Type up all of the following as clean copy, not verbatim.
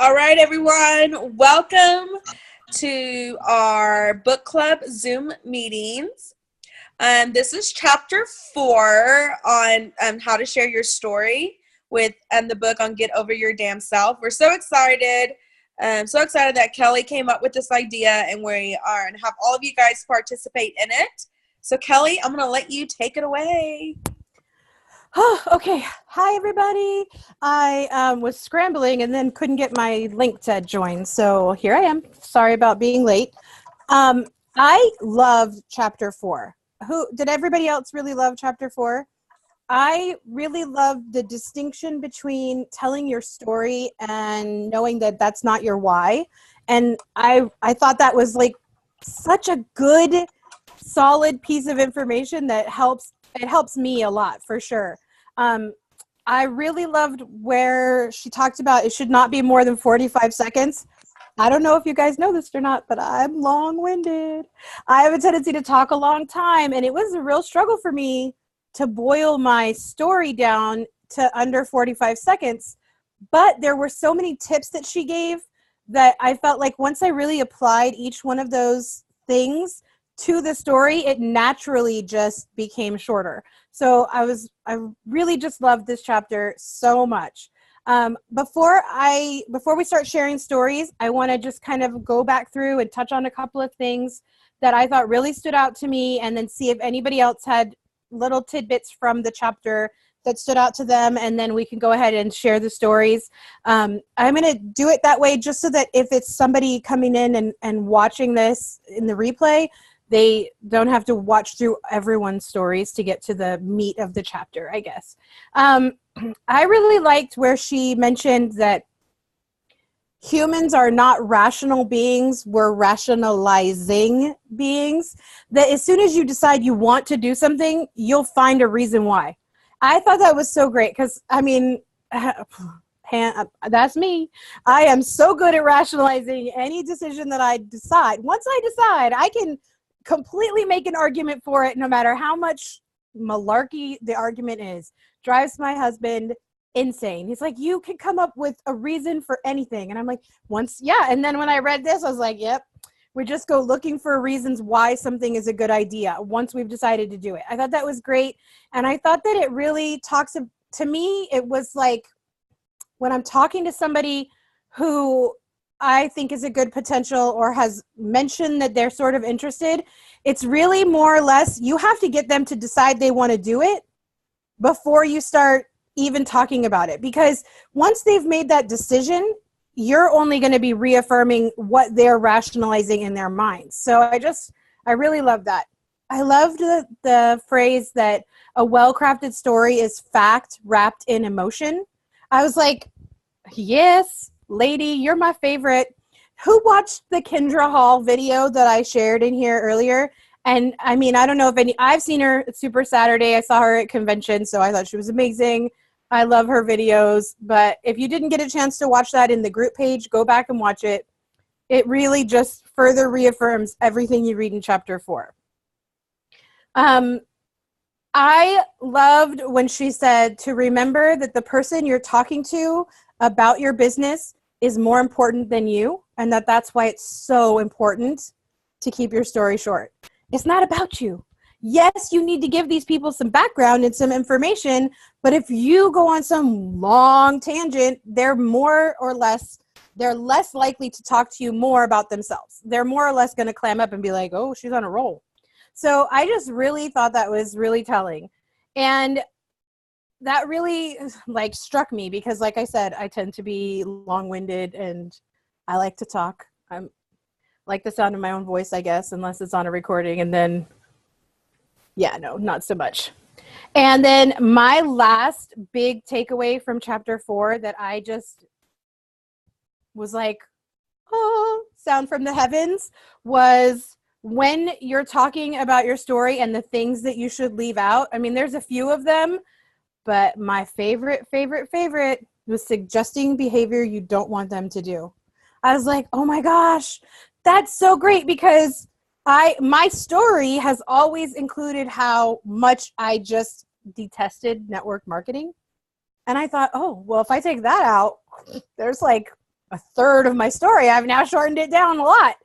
All right, everyone. Welcome to our book club Zoom meetings. This is chapter 4 on how to share your story with the book on Get Over Your Damn Self. We're so excited. So excited that Kelly came up with this idea and we are and have all of you guys participate in it. So Kelly, I'm going to let you take it away. Oh, okay. Hi, everybody. I was scrambling and then couldn't get my link to join. So here I am. Sorry about being late. I loved chapter 4. Did everybody else really love chapter 4? I really loved the distinction between telling your story and knowing that that's not your why. And I thought that was like such a good, solid piece of information that helps me a lot for sure. I really loved where she talked about it should not be more than 45 seconds. I don't know if you guys know this or not, but I'm long-winded. I have a tendency to talk a long time, and it was a real struggle for me to boil my story down to under 45 seconds. But there were so many tips that she gave that I felt like once I really applied each one of those things to the story, it naturally just became shorter. So I really just loved this chapter so much. Before we start sharing stories, I want to just kind of go back through and touch on a couple of things that I thought really stood out to me, and then see if anybody else had little tidbits from the chapter that stood out to them, and then we can go ahead and share the stories. I'm going to do it that way just so that if it's somebody coming in and watching this in the replay, they don't have to watch through everyone's stories to get to the meat of the chapter, I guess. I really liked where she mentioned that humans are not rational beings, we're rationalizing beings. That as soon as you decide you want to do something, you'll find a reason why. I thought that was so great because, I mean, that's me. I am so good at rationalizing any decision that I decide. Once I decide, I can completely make an argument for it, no matter how much malarkey the argument is. Drives my husband insane. He's like, you can come up with a reason for anything. And I'm like, and then when I read this, I was like, yep, we just go looking for reasons why something is a good idea once we've decided to do it. I thought that was great. And I thought that it really talks to me, it was like when I'm talking to somebody who I think is a good potential or has mentioned that they're sort of interested, it's really more or less you have to get them to decide they want to do it before you start even talking about it. Because once they've made that decision, you're only going to be reaffirming what they're rationalizing in their minds. So I really love that. I loved the phrase that a well-crafted story is fact wrapped in emotion. I was like, yes, lady, you're my favorite. Who watched the Kendra Hall video that I shared in here earlier? And I mean, I don't know if I've seen her at Super Saturday. I saw her at convention, so I thought she was amazing. I love her videos. But if you didn't get a chance to watch that in the group page, go back and watch it. It really just further reaffirms everything you read in chapter 4. I loved when she said to remember that the person you're talking to about your business is more important than you, and that's why it's so important to keep your story short. It's not about you. Yes, you need to give these people some background and some information, but if you go on some long tangent, they're less likely to talk to you more about themselves. They're more or less going to clam up and be like, oh, she's on a roll. So I just really thought that was really telling. And that really struck me because, like I said, I tend to be long-winded and I like to talk. I'm like the sound of my own voice, I guess, unless it's on a recording, and then no, not so much. And then my last big takeaway from chapter 4 that I just was like, oh, sound from the heavens, was when you're talking about your story and the things that you should leave out. I mean, there's a few of them, but my favorite was suggesting behavior you don't want them to do. I was like, oh my gosh, that's so great, because my story has always included how much I just detested network marketing. And I thought, oh, well, if I take that out, there's like a third of my story. I've now shortened it down a lot.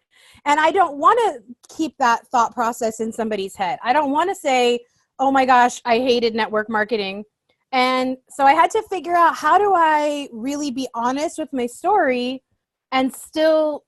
And I don't want to keep that thought process in somebody's head. I don't want to say, oh my gosh, I hated network marketing. And so I had to figure out, how do I really be honest with my story and still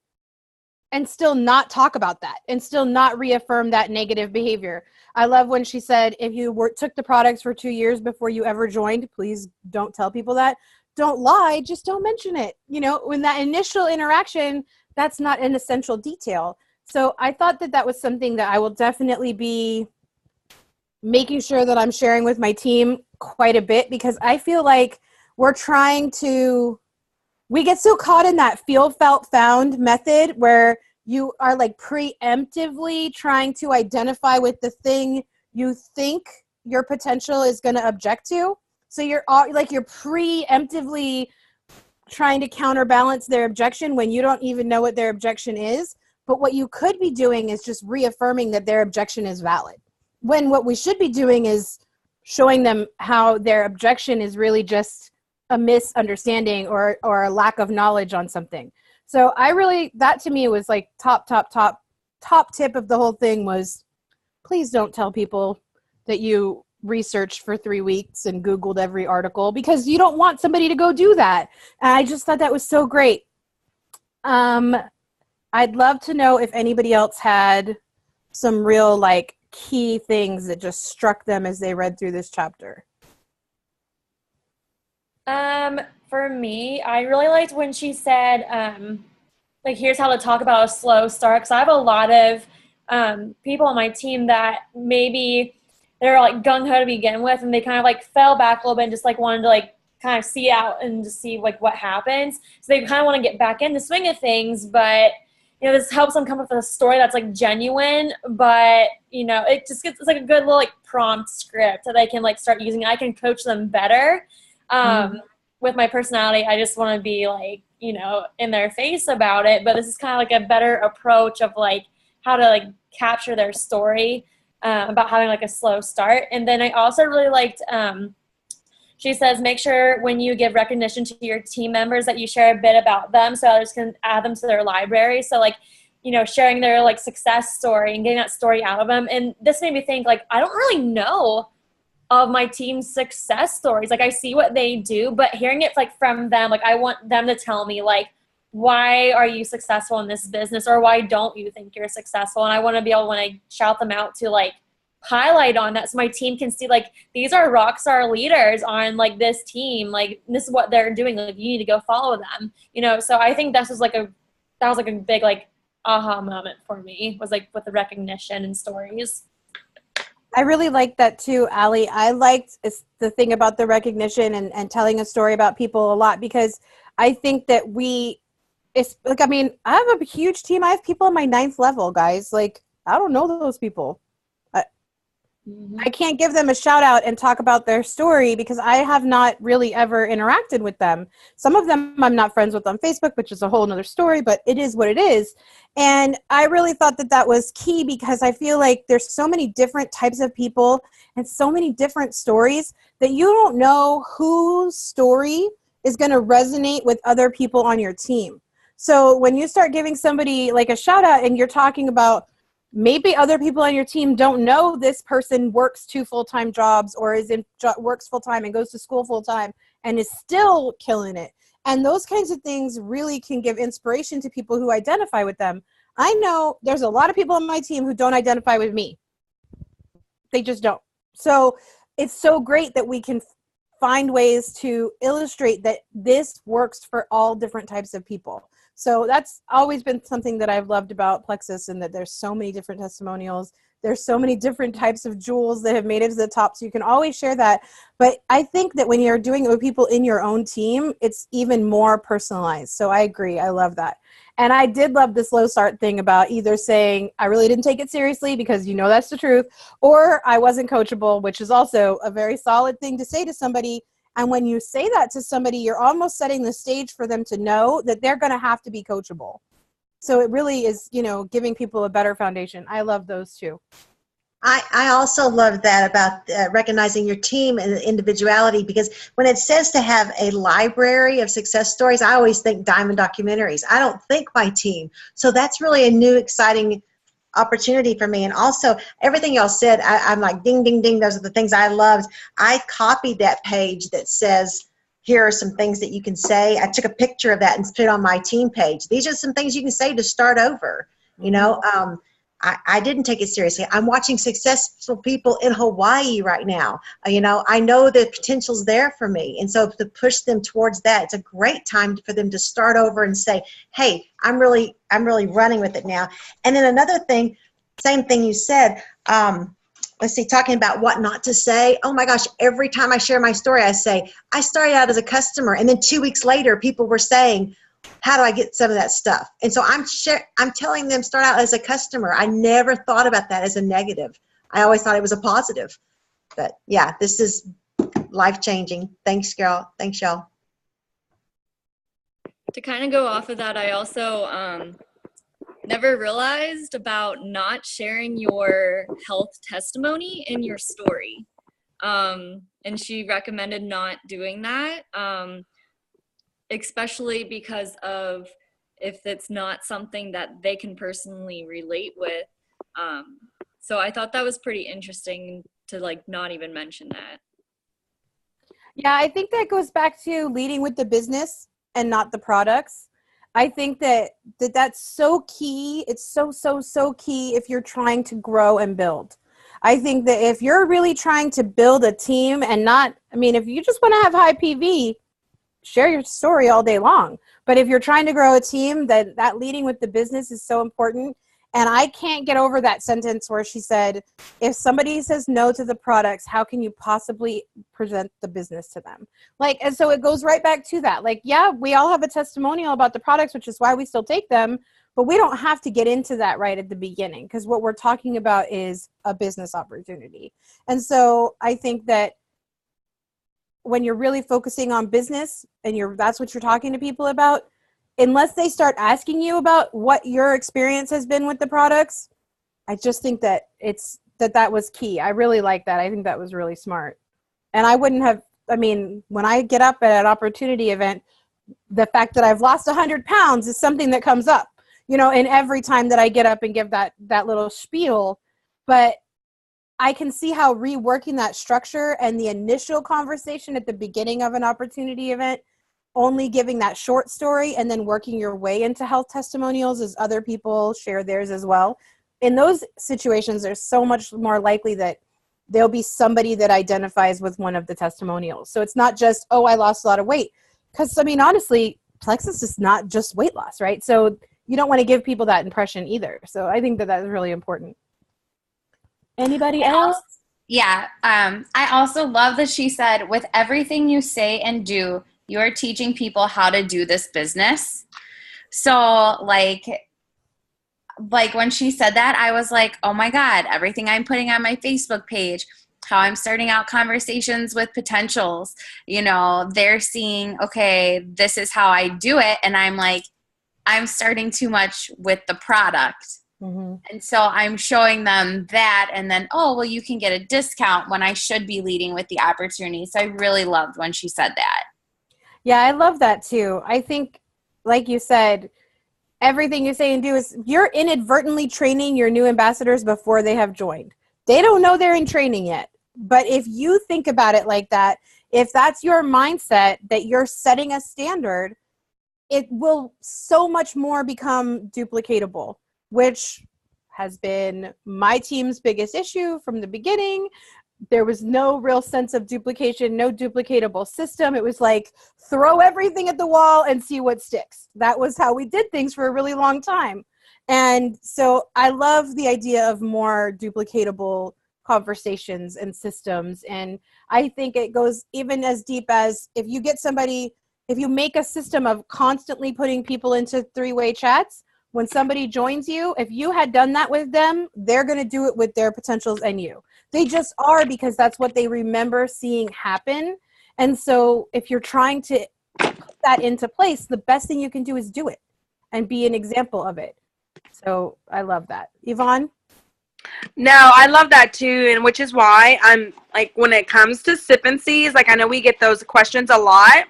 not talk about that and still not reaffirm that negative behavior. I love when she said, if you took the products for 2 years before you ever joined, please don't tell people that. Don't lie, just don't mention it. You know, when that initial interaction, that's not an essential detail. So I thought that was something that I will definitely be making sure that I'm sharing with my team quite a bit, because I feel like we get so caught in that feel, felt, found method where you are like preemptively trying to identify with the thing you think your potential is going to object to. So you're preemptively trying to counterbalance their objection when you don't even know what their objection is. But what you could be doing is just reaffirming that their objection is valid, when what we should be doing is showing them how their objection is really just a misunderstanding or a lack of knowledge on something. So that to me was like top tip of the whole thing was, please don't tell people that you researched for 3 weeks and Googled every article, because you don't want somebody to go do that. And I just thought that was so great. I'd love to know if anybody else had some real like key things that just struck them as they read through this chapter. For me, I really liked when she said, like, here's how to talk about a slow start. Because I have a lot of people on my team that maybe they're like gung-ho to begin with, and they kind of like fell back a little bit and just like wanted to like kind of see out and just see like what happens. So they kind of want to get back in the swing of things, but you know, this helps them come up with a story that's like genuine, but you know, it's like a good little like prompt script that they can like start using. I can coach them better. With my personality, I just want to be like, you know, in their face about it. But this is kind of like a better approach of like how to like capture their story about having like a slow start. And then I also really liked, she says, make sure when you give recognition to your team members that you share a bit about them so others can add them to their library. So like, you know, sharing their like success story and getting that story out of them. And this made me think like, I don't really know of my team's success stories. Like I see what they do, but hearing it like from them, like I want them to tell me like, why are you successful in this business, or why don't you think you're successful? And I want to be able, when I shout them out, to like highlight on that so my team can see like, these are rock star leaders on like this team, like this is what they're doing, like you need to go follow them, you know. So I think that was like a big like aha moment for me, was like with the recognition and stories. I really liked that too, Allie. I liked the thing about the recognition and telling a story about people a lot, because I think that it's like, I mean, I have a huge team. I have people in my 9th level, guys. Like, I don't know those people. I can't give them a shout out and talk about their story because I have not really ever interacted with them. Some of them I'm not friends with on Facebook, which is a whole nother story, but it is what it is. And I really thought that was key, because I feel like there's so many different types of people and so many different stories that you don't know whose story is going to resonate with other people on your team. So when you start giving somebody like a shout out and you're talking about, maybe other people on your team don't know this person works 2 full-time jobs, or works full-time and goes to school full-time and is still killing it. And those kinds of things really can give inspiration to people who identify with them. I know there's a lot of people on my team who don't identify with me. They just don't. So it's so great that we can find ways to illustrate that this works for all different types of people. So that's always been something that I've loved about Plexus, and that there's so many different testimonials. There's so many different types of jewels that have made it to the top, so you can always share that. But I think that when you're doing it with people in your own team, it's even more personalized. So I agree. I love that. And I did love this slow start thing about either saying, I really didn't take it seriously, because you know that's the truth, or I wasn't coachable, which is also a very solid thing to say to somebody. And when you say that to somebody, you're almost setting the stage for them to know that they're going to have to be coachable. So it really is, you know, giving people a better foundation. I love those too. I also love that about recognizing your team and individuality, because when it says to have a library of success stories, I always think Diamond Documentaries. I don't think my team. So that's really a new, exciting opportunity for me. And also, everything y'all said, I'm like, ding, ding, ding. Those are the things I loved. I copied that page that says, here are some things that you can say. I took a picture of that and put it on my team page. These are some things you can say to start over. You know, I didn't take it seriously. I'm watching successful people in Hawaii right now. You know, I know the potential's there for me. And so to push them towards that, it's a great time for them to start over and say, hey, I'm really running with it now. And then another thing, same thing you said, let's see, talking about what not to say. Oh my gosh, every time I share my story, I say, I started out as a customer. And then 2 weeks later, people were saying, how do I get some of that stuff? And so I'm telling them, start out as a customer. I never thought about that as a negative. I always thought it was a positive. But yeah, this is life-changing. Thanks, girl. Thanks, y'all. To kind of go off of that, I also never realized about not sharing your health testimony in your story. And she recommended not doing that. Especially because of if it's not something that they can personally relate with. So I thought that was pretty interesting to like not even mention that. Yeah, I think that goes back to leading with the business and not the products. I think that's so key. It's so key if you're trying to grow and build. I think that if you're really trying to build a team and not, I mean, if you just want to have high PV, share your story all day long. But if you're trying to grow a team, that leading with the business is so important. And I can't get over that sentence where she said, if somebody says no to the products, how can you possibly present the business to them? Like, and so it goes right back to that. Like, yeah, we all have a testimonial about the products, which is why we still take them, but we don't have to get into that right at the beginning, because what we're talking about is a business opportunity. And so I think that when you're really focusing on business and that's what you're talking to people about, unless they start asking you about what your experience has been with the products, I just think that that was key. I really like that. I think that was really smart. And I wouldn't have, I mean, when I get up at an opportunity event, the fact that I've lost 100 pounds is something that comes up, you know, and every time that I get up and give that little spiel. But I can see how reworking that structure and the initial conversation at the beginning of an opportunity event, only giving that short story and then working your way into health testimonials as other people share theirs as well. In those situations, there's so much more likely that there'll be somebody that identifies with one of the testimonials. So it's not just, oh, I lost a lot of weight. Because, I mean, honestly, Plexus is not just weight loss, right? So you don't want to give people that impression either. So I think that is really important. Anybody else? Yeah. I also love that she said, with everything you say and do, you're teaching people how to do this business. So like when she said that, I was like, oh my God, everything I'm putting on my Facebook page, how I'm starting out conversations with potentials, you know, they're seeing, okay, this is how I do it. And I'm like, I'm starting too much with the product. Mm-hmm. And so I'm showing them that, and then, oh, well, you can get a discount when I should be leading with the opportunity. So I really loved when she said that. Yeah, I love that too. I think, like you said, everything you say and do is you're inadvertently training your new ambassadors before they have joined. They don't know they're in training yet. But if you think about it like that, if that's your mindset that you're setting a standard, it will so much more become duplicatable, which has been my team's biggest issue from the beginning. There was no real sense of duplication, no duplicatable system. It was like, throw everything at the wall and see what sticks. That was how we did things for a really long time. And so I love the idea of more duplicatable conversations and systems. And I think it goes even as deep as if you make a system of constantly putting people into three-way chats, when somebody joins you, if you had done that with them, they're going to do it with their potentials and you. They just are, because that's what they remember seeing happen. And so if you're trying to put that into place, the best thing you can do is do it and be an example of it. So I love that. Yvonne? No, I love that too, and which is why I'm like, when it comes to sip and sees, like I know we get those questions a lot.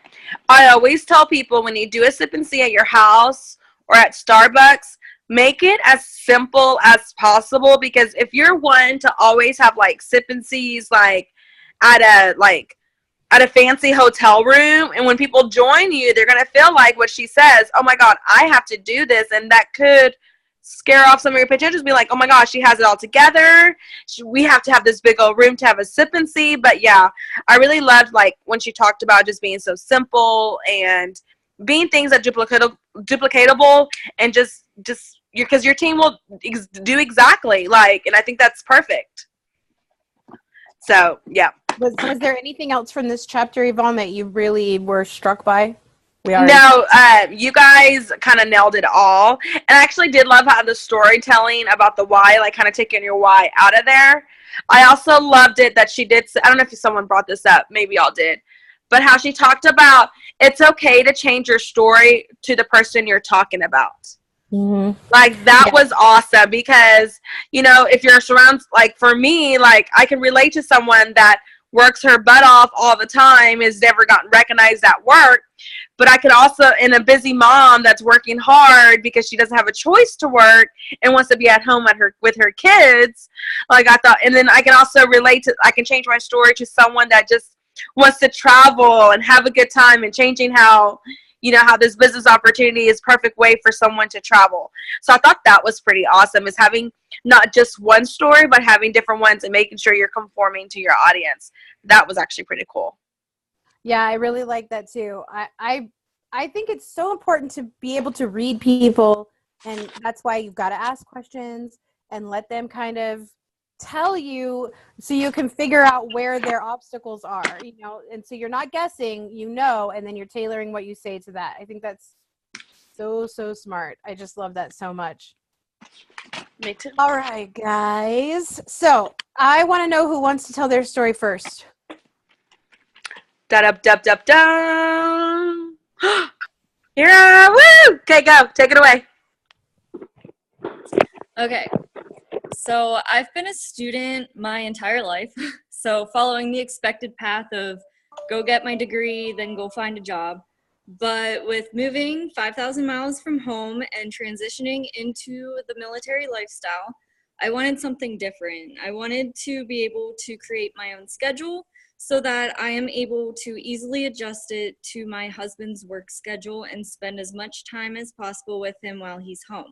I always tell people when you do a sip and see at your house or at Starbucks, make it as simple as possible, because if you're one to always have like sip and sees at a like at a fancy hotel room, and when people join you, they're going to feel like what she says, oh my god, I have to do this, and that could scare off some of your potentials. Be like, oh my gosh, she has it all together, we have to have this big old room to have a sip and see. But yeah, I really loved like when she talked about just being so simple and being things that duplicatable, and just because your team will do exactly like, and I think that's perfect. So yeah. Was there anything else from this chapter, Yvonne, that you really were struck by? No, you guys kind of nailed it all. And I actually did love how the storytelling about the why, like kind of taking your why out of there. I also loved it that she did, I don't know if someone brought this up, maybe y'all did, but how she talked about it's okay to change your story to the person you're talking about. Mm-hmm. Like that was awesome, because, you know, if you're surrounded, like for me, like I can relate to someone that works her butt off all the time, has never gotten recognized at work. But I could also, in a busy mom that's working hard because she doesn't have a choice to work and wants to be at home with her kids, like I thought, and then I can also relate to, I can change my story to someone that just wants to travel and have a good time, and changing how, you know, how this business opportunity is perfect way for someone to travel. So I thought that was pretty awesome, is having not just one story, but having different ones and making sure you're conforming to your audience. That was actually pretty cool. Yeah, I really like that too. I think it's so important to be able to read people, and that's why you've got to ask questions and let them kind of tell you, so you can figure out where their obstacles are, you know, and so you're not guessing, you know, and then you're tailoring what you say to that. I think that's so smart. I just love that so much. Me too. All right, guys. So I want to know who wants to tell their story first. Da-da-da-da-da. Here, woo! Okay, go. Take it away. Okay. So I've been a student my entire life. So following the expected path of go get my degree, then go find a job. But with moving 5,000 miles from home and transitioning into the military lifestyle, I wanted something different. I wanted to be able to create my own schedule so that I am able to easily adjust it to my husband's work schedule and spend as much time as possible with him while he's home.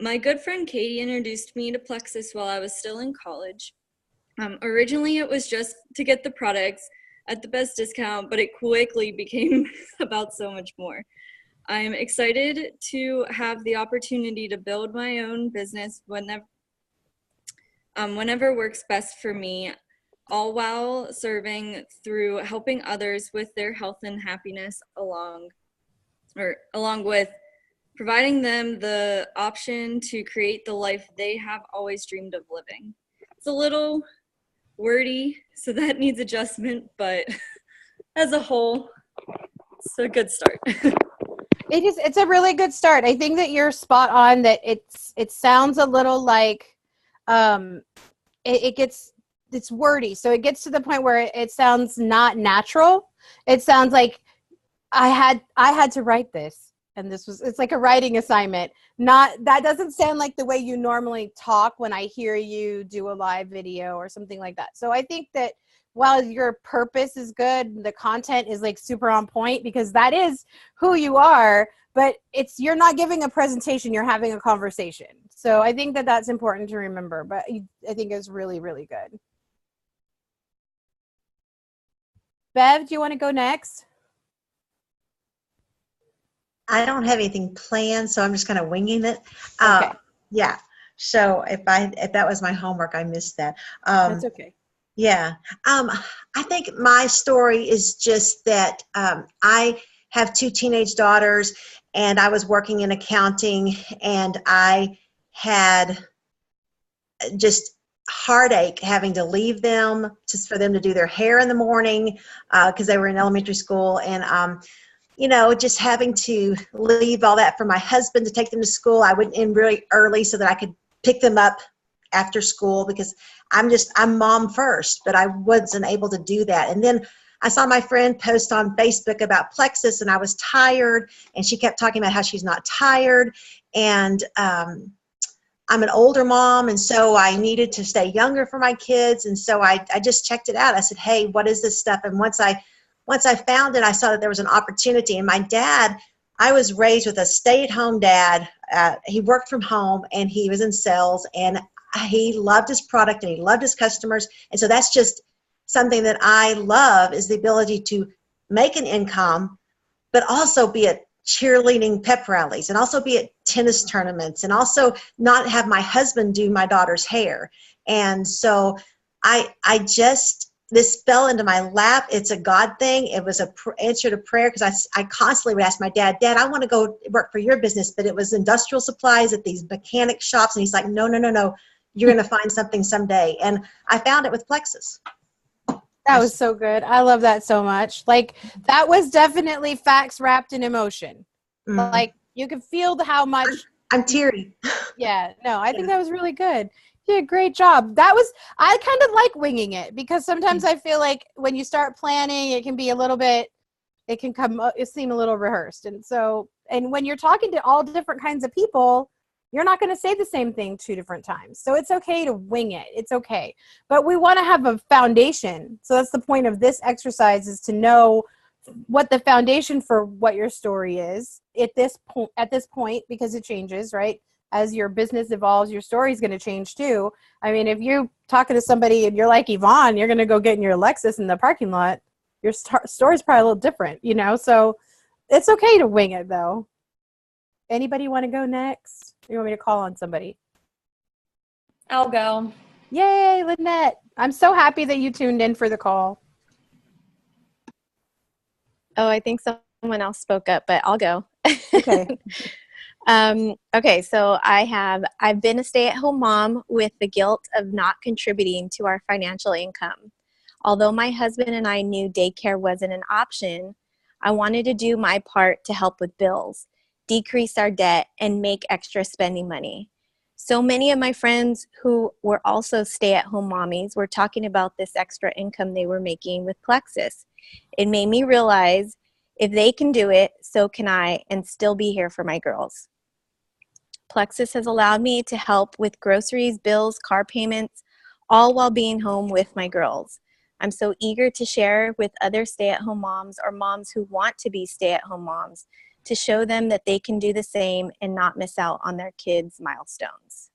My good friend Katie introduced me to Plexus while I was still in college. Originally, it was just to get the products at the best discount, but it quickly became about so much more. I'm excited to have the opportunity to build my own business whenever works best for me, all while serving through helping others with their health and happiness along with providing them the option to create the life they have always dreamed of living. It's a little wordy, so that needs adjustment, but as a whole, it's a good start. It's a really good start. I think that you're spot on, that it sounds a little like it's wordy. So it gets to the point where it sounds not natural. It sounds like I had to write this, and it's like a writing assignment. That doesn't sound like the way you normally talk when I hear you do a live video or something like that. So I think that while your purpose is good, the content is like super on point, because that is who you are, but you're not giving a presentation, you're having a conversation. So I think that that's important to remember, but I think it's really, really good. Bev, do you want to go next? I don't have anything planned, so I'm just kind of winging it. Okay. Yeah. So if that was my homework, I missed that. That's okay. Yeah. I think my story is just that I have 2 teenage daughters, and I was working in accounting, and I had just heartache having to leave them just for them to do their hair in the morning because they were in elementary school, and you know, just having to leave all that for my husband to take them to school. I went in really early so that I could pick them up after school because I'm mom first, but I wasn't able to do that. And then I saw my friend post on Facebook about Plexus, and I was tired, and she kept talking about how she's not tired. And I'm an older mom, and so I needed to stay younger for my kids. And so I just checked it out. I said, hey, what is this stuff? And once I found it, I saw that there was an opportunity. And my dad, I was raised with a stay-at-home dad. He worked from home, and he was in sales, and he loved his product, and he loved his customers. And so that's just something that I love, is the ability to make an income, but also be at cheerleading pep rallies, and also be at tennis tournaments, and also not have my husband do my daughter's hair. And so this fell into my lap. It's a God thing. It was an answer to prayer, because I constantly would ask my dad, I want to go work for your business, but it was industrial supplies at these mechanic shops. And he's like, no, you're going to find something someday. And I found it with Plexus. That was so good. I love that so much. Like, that was definitely facts wrapped in emotion. Like, you could feel how much. I'm teary. Yeah, no, I think that was really good. You did a great job. I kind of like winging it, because sometimes I feel like when you start planning, it can be it seem a little rehearsed. And when you're talking to all different kinds of people, you're not going to say the same thing 2 different times. So it's okay to wing it. It's okay. But we want to have a foundation. So that's the point of this exercise, is to know what the foundation for what your story is at this point, because it changes, right? As your business evolves, your story is going to change too. I mean, if you're talking to somebody and you're like Yvonne, you're going to go get in your Lexus in the parking lot, your story's probably a little different, So it's okay to wing it, though. Anybody want to go next? Or you want me to call on somebody? I'll go. Yay, Lynette. I'm so happy that you tuned in for the call. Oh, I think someone else spoke up, but I'll go. Okay. Okay, so I've been a stay-at-home mom with the guilt of not contributing to our financial income. Although my husband and I knew daycare wasn't an option, I wanted to do my part to help with bills, decrease our debt, and make extra spending money. So many of my friends who were also stay-at-home mommies were talking about this extra income they were making with Plexus. It made me realize, if they can do it, so can I, and still be here for my girls. Plexus has allowed me to help with groceries, bills, car payments, all while being home with my girls. I'm so eager to share with other stay-at-home moms, or moms who want to be stay-at-home moms, to show them that they can do the same and not miss out on their kids' milestones.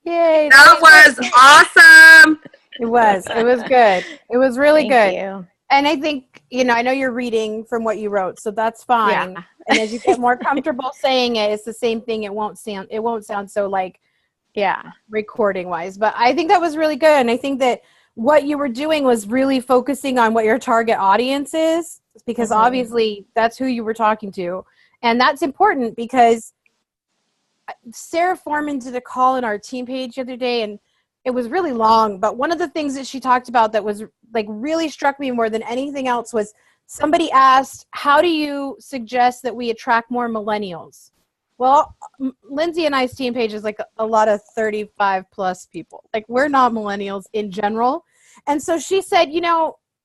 Yay. That was awesome. It was good. It was really good. Thank you. And I think, I know you're reading from what you wrote, so that's fine. Yeah. And as you get more comfortable saying it, it's the same thing. It won't sound so like, recording wise, but I think that was really good. And I think that what you were doing was really focusing on what your target audience is, because obviously that's who you were talking to. And that's important, because Sarah Foreman did a call in our team page the other day, and it was really long, but one of the things that she talked about that was like really struck me more than anything else was, somebody asked, how do you suggest that we attract more millennials? Well, Lindsay and I's team page is like a lot of 35 plus people. Like, we're not millennials in general. And so she said,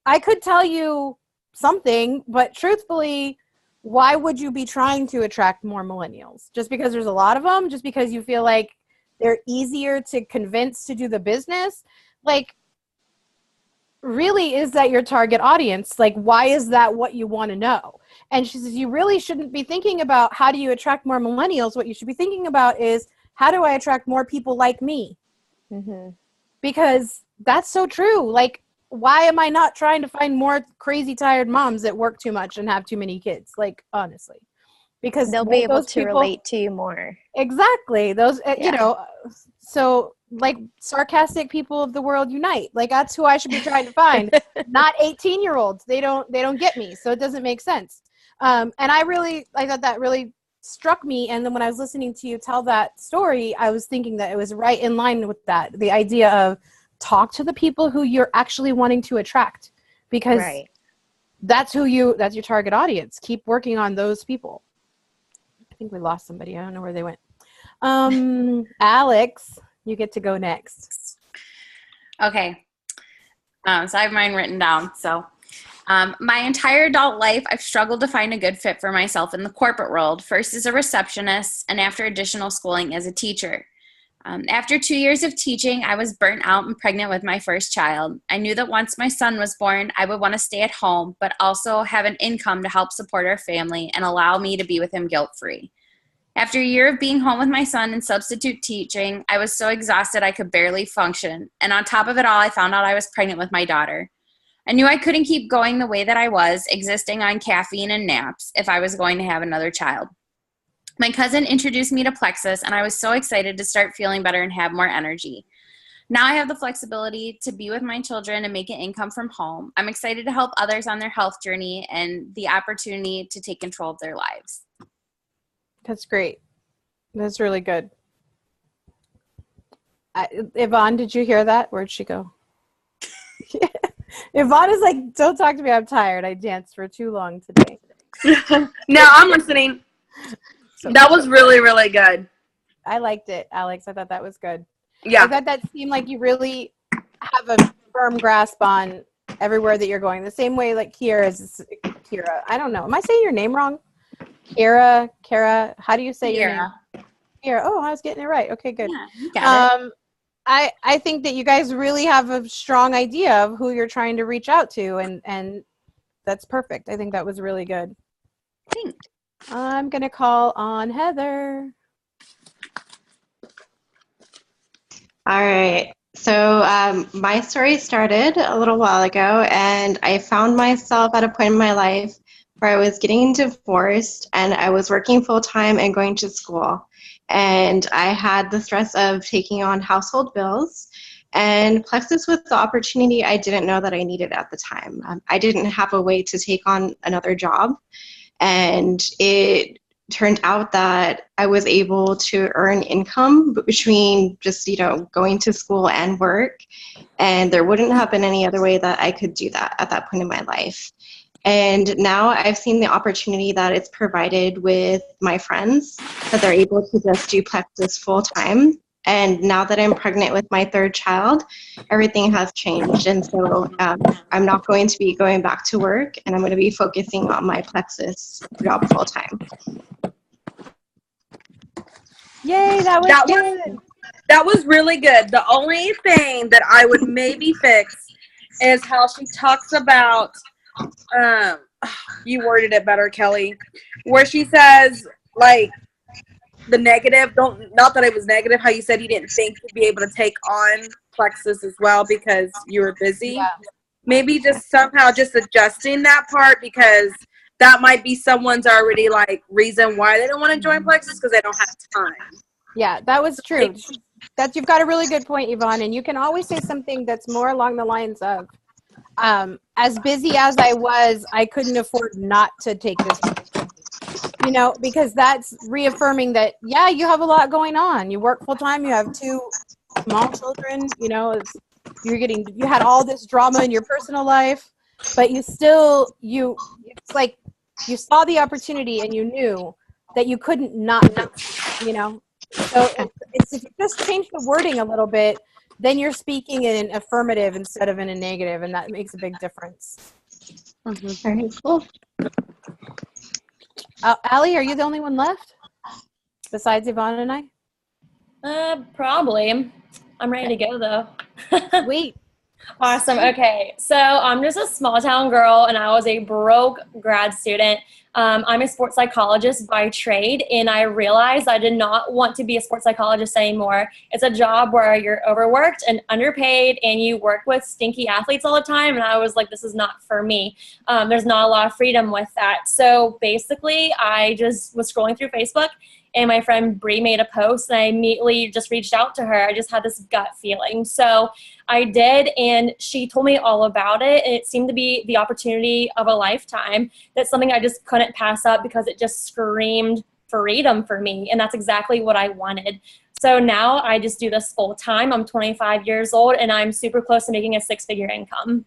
I could tell you something, but truthfully, why would you be trying to attract more millennials? Just because there's a lot of them? Just because you feel like they're easier to convince to do the business? Like, really, is that your target audience? Like, why is that what you want to know? And she says, you really shouldn't be thinking about how do you attract more millennials. What you should be thinking about is, how do I attract more people like me? Mm-hmm. Because that's so true. Like, why am I not trying to find more crazy tired moms that work too much and have too many kids? Like, honestly, because they'll be able those to relate to you more. Exactly. Those, so like, sarcastic people of the world unite. Like, that's who I should be trying to find, not 18-year-olds. They don't get me. So it doesn't make sense. And I thought that really struck me. And then when I was listening to you tell that story, I was thinking that it was right in line with that. The idea of talk to the people who you're actually wanting to attract, because that's your target audience. Keep working on those people. I think we lost somebody. I don't know where they went. Alex, You get to go next. Okay. So I have mine written down. So my entire adult life, I've struggled to find a good fit for myself in the corporate world, first as a receptionist and after additional schooling as a teacher. After 2 years of teaching, I was burnt out and pregnant with my first child. I knew that once my son was born, I would want to stay at home, but also have an income to help support our family and allow me to be with him guilt-free. After a year of being home with my son and substitute teaching, I was so exhausted I could barely function. And on top of it all, I found out I was pregnant with my daughter. I knew I couldn't keep going the way that I was, existing on caffeine and naps, if I was going to have another child. My cousin introduced me to Plexus, and I was so excited to start feeling better and have more energy. Now I have the flexibility to be with my children and make an income from home. I'm excited to help others on their health journey and the opportunity to take control of their lives. That's great. That's really good. Yvonne, did you hear that? Where'd she go? Yvonne is like, don't talk to me. I'm tired. I danced for too long today. No, I'm listening. So That was really, really good. I liked it, Alex. I thought that was good. Yeah. I thought that seemed like you really have a firm grasp on everywhere that you're going. The same way like Kira. I don't know. Am I saying your name wrong? Kara, how do you say your name? Kira. Oh, I was getting it right. Okay, good. Yeah, you got it. I think that you guys really have a strong idea of who you're trying to reach out to, and that's perfect. I think that was really good. Thanks. I'm going to call on Heather. All right. So my story started a little while ago, and I found myself at a point in my life where I was getting divorced, and I was working full-time and going to school. And I had the stress of taking on household bills, and Plexus was the opportunity I didn't know that I needed at the time. I didn't have a way to take on another job, and it turned out that I was able to earn income between just, going to school and work, and there wouldn't have been any other way that I could do that at that point in my life. And now I've seen the opportunity that it's provided with my friends, that they're able to just do Plexus full time. And now that I'm pregnant with my third child, everything has changed. And so I'm not going to be going back to work, and I'm going to be focusing on my Plexus job full time. Yay, that was good. That was really good. The only thing that I would maybe fix is how she talks about, you worded it better, Kelly, where she says, like, the negative, not that it was negative, how you said you didn't think you'd be able to take on Plexus as well because you were busy. Yeah. Maybe just somehow just adjusting that part, because that might be someone's already like reason why they don't want to join Plexus, because they don't have time. Yeah, that was true. You've got a really good point, Yvonne, and you can always say something that's more along the lines of, as busy as I was, I couldn't afford not to take this, because that's reaffirming that, yeah, you have a lot going on. You work full time, you have 2 small children, you had all this drama in your personal life, but it's like you saw the opportunity and you knew that you couldn't not, So if you just change the wording a little bit, then you're speaking in an affirmative instead of in a negative, and that makes a big difference. Mm-hmm. All right, cool. Allie, are you the only one left besides Yvonne and I? Probably. I'm ready to go though. Sweet. Awesome. Okay. So I'm just a small town girl, and I was a broke grad student. I'm a sports psychologist by trade, and I realized I did not want to be a sports psychologist anymore. It's a job where you're overworked and underpaid, and you work with stinky athletes all the time. And I was like, this is not for me. There's not a lot of freedom with that. So basically, I just was scrolling through Facebook, and my friend Bree made a post, and I immediately just reached out to her. I just had this gut feeling. So I did, and she told me all about it, and it seemed to be the opportunity of a lifetime. That's something I just couldn't pass up because it just screamed freedom for me, and that's exactly what I wanted. So now I just do this full time. I'm 25 years old, and I'm super close to making a 6-figure income.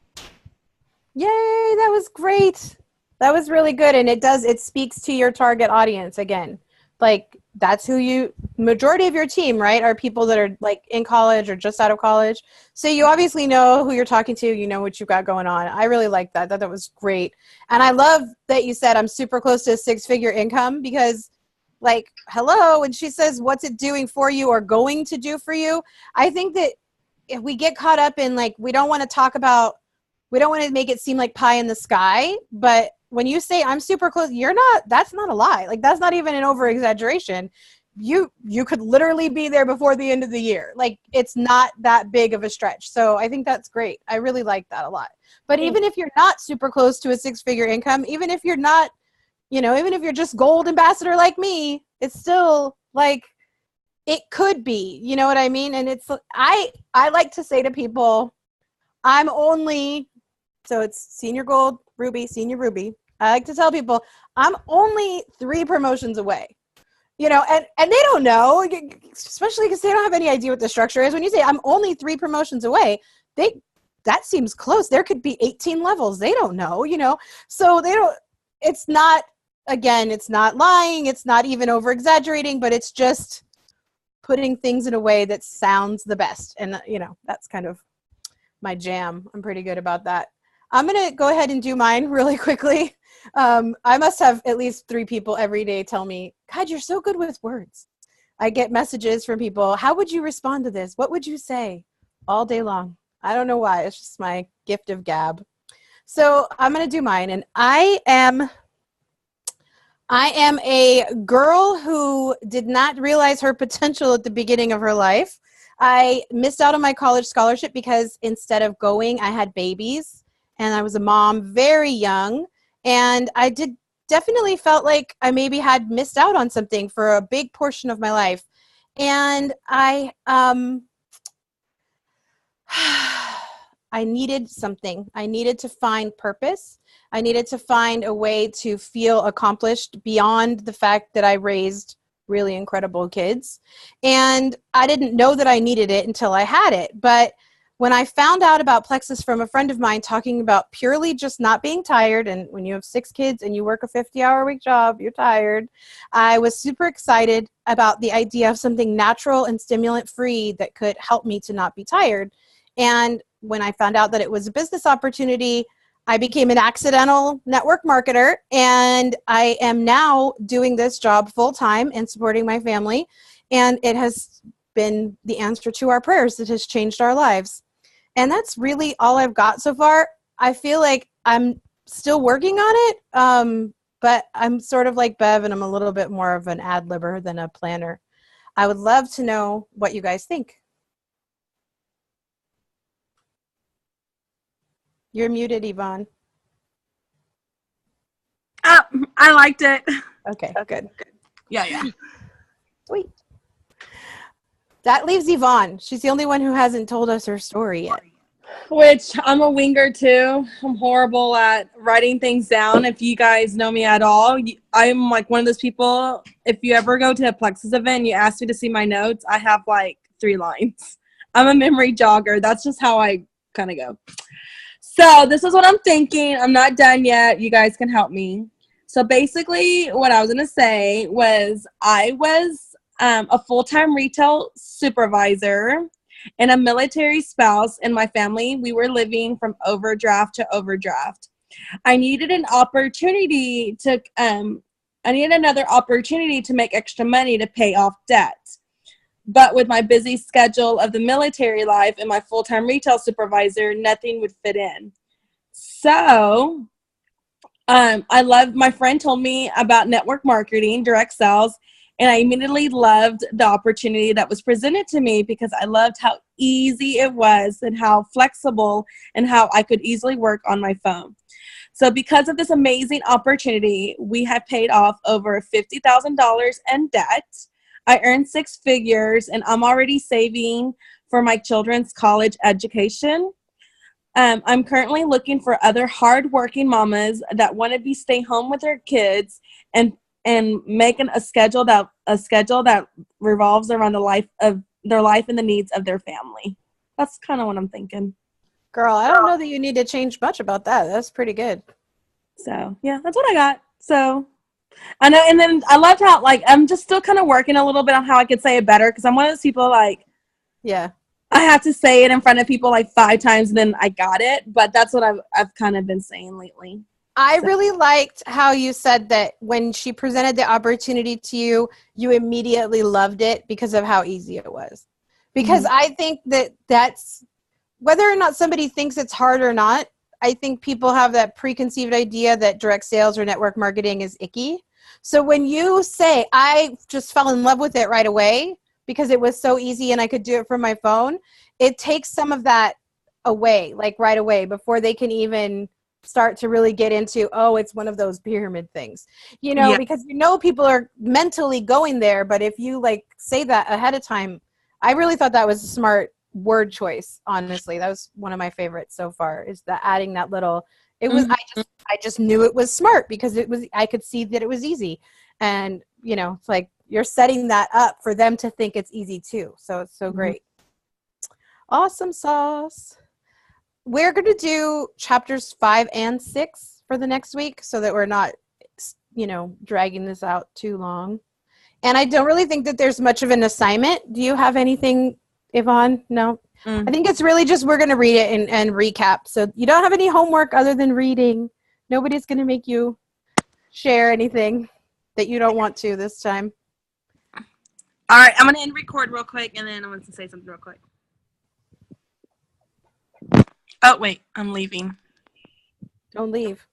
Yay, that was great. That was really good, and it speaks to your target audience again. like that's who you majority of your team, right, are people that are like in college or just out of college. So you obviously know who you're talking to, you know what you've got going on. I really like that. That was great. And I love that you said I'm super close to a 6-figure income, because like, hello, when she says what's it doing for you or going to do for you, I think that if we get caught up in like, we don't want to make it seem like pie in the sky, but when you say I'm super close, that's not a lie. Like, that's not even an over exaggeration. You could literally be there before the end of the year. Like, it's not that big of a stretch. So I think that's great. I really like that a lot. But even if you're not super close to a 6-figure income, even if you're not, even if you're just gold ambassador like me, it's still like, it could be, you know what I mean? And it's, I like to say to people, so it's senior gold, ruby, senior ruby. I like to tell people I'm only 3 promotions away, and they don't know, especially because they don't have any idea what the structure is. When you say I'm only 3 promotions away, that seems close. There could be 18 levels. They don't know, so they don't, it's not, again, it's not lying. It's not even over exaggerating, but it's just putting things in a way that sounds the best. And, that's kind of my jam. I'm pretty good about that. I'm going to go ahead and do mine really quickly. I must have at least 3 people every day tell me, God, you're so good with words. I get messages from people. How would you respond to this? What would you say? All day long. I don't know why. It's just my gift of gab. So I'm going to do mine. And I am a girl who did not realize her potential at the beginning of her life. I missed out on my college scholarship because instead of going, I had babies. And I was a mom very young, and I definitely felt like I maybe had missed out on something for a big portion of my life. And I needed something. I needed to find purpose. I needed to find a way to feel accomplished beyond the fact that I raised really incredible kids. And I didn't know that I needed it until I had it. But when I found out about Plexus from a friend of mine talking about purely just not being tired, and when you have 6 kids and you work a 50-hour-a-week job, you're tired, I was super excited about the idea of something natural and stimulant-free that could help me to not be tired. And when I found out that it was a business opportunity, I became an accidental network marketer, and I am now doing this job full-time and supporting my family, and it has been the answer to our prayers that has changed our lives. And that's really all I've got so far. I feel like I'm still working on it, but I'm sort of like Bev, and I'm a little bit more of an ad-libber than a planner. I would love to know what you guys think. You're muted, Yvonne. I liked it. Okay, good. Yeah. Sweet. That leaves Yvonne. She's the only one who hasn't told us her story yet. Which I'm a winger too. I'm horrible at writing things down. If you guys know me at all, I'm like one of those people, if you ever go to a Plexus event and you ask me to see my notes, I have like 3 lines. I'm a memory jogger. That's just how I kind of go. So this is what I'm thinking. I'm not done yet. You guys can help me. So basically what I was going to say was I was a full-time retail supervisor and a military spouse in my family. We were living from overdraft to overdraft. I needed another opportunity to make extra money to pay off debt. But with my busy schedule of the military life and my full-time retail supervisor, nothing would fit in. So my friend told me about network marketing, direct sales, and I immediately loved the opportunity that was presented to me because I loved how easy it was and how flexible and how I could easily work on my phone. So because of this amazing opportunity, we have paid off over $50,000 in debt. I earned 6 figures, and I'm already saving for my children's college education. I'm currently looking for other hardworking mamas that want to stay home with their kids and making a schedule that revolves around the life of their life and the needs of their family. That's kind of what I'm thinking. Girl, I don't know that you need to change much about that. That's pretty good. So yeah, that's what I got. So I know, and then I loved how, like, I'm just still kind of working a little bit on how I could say it better, because I'm one of those people, like, Yeah. I have to say it in front of people like 5 times and then I got it, but that's what I've kind of been saying lately. I really liked how you said that when she presented the opportunity to you, you immediately loved it because of how easy it was. Because I think that's whether or not somebody thinks it's hard or not, I think people have that preconceived idea that direct sales or network marketing is icky. So when you say, I just fell in love with it right away because it was so easy and I could do it from my phone, it takes some of that away, like right away, before they can even start to really get into, oh, it's one of those pyramid things, you know, because you know people are mentally going there. But if you like say that ahead of time, I really thought that was a smart word choice. Honestly, that was one of my favorites so far, is that adding that little, it was, I just knew it was smart because it was, I could see that it was easy. And, you know, it's like you're setting that up for them to think it's easy too. So it's so great. Awesome sauce. We're going to do chapters 5 and 6 for the next week so that we're not, you know, dragging this out too long. And I don't really think that there's much of an assignment. Do you have anything, Yvonne? No? I think it's really just we're going to read it and recap. So you don't have any homework other than reading. Nobody's going to make you share anything that you don't want to this time. All right, I'm going to end record real quick, and then I want to say something real quick. Oh, wait, I'm leaving. Don't leave.